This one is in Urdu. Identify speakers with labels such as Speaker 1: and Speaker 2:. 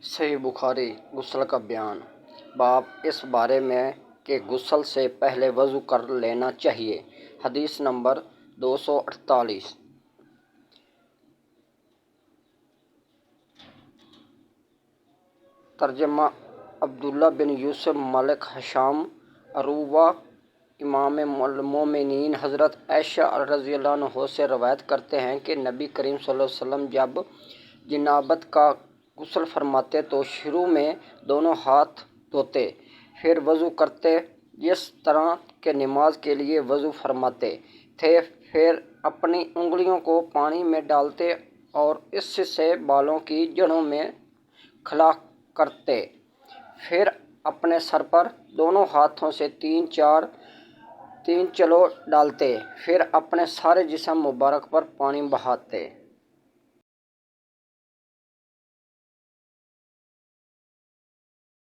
Speaker 1: صحیح بخاری غسل کا بیان۔ باب اس بارے میں کہ غسل سے پہلے وضو کر لینا چاہیے۔ حدیث نمبر 248۔ ترجمہ عبداللہ بن یوسف ملک ہشام عروہ امام المومنین حضرت عائشہ رضی اللہ عنہا سے روایت کرتے ہیں کہ نبی کریم صلی اللہ علیہ وسلم جب جنابت کا غسل فرماتے تو شروع میں دونوں ہاتھ دھوتے، پھر وضو کرتے جس طرح کہ نماز کے لیے وضو فرماتے تھے، پھر اپنی انگلیوں کو پانی میں ڈالتے اور اس سے بالوں کی جڑوں میں خلا کرتے، پھر اپنے سر پر دونوں ہاتھوں سے تین چلو ڈالتے، پھر اپنے سارے جسم مبارک پر پانی بہاتے۔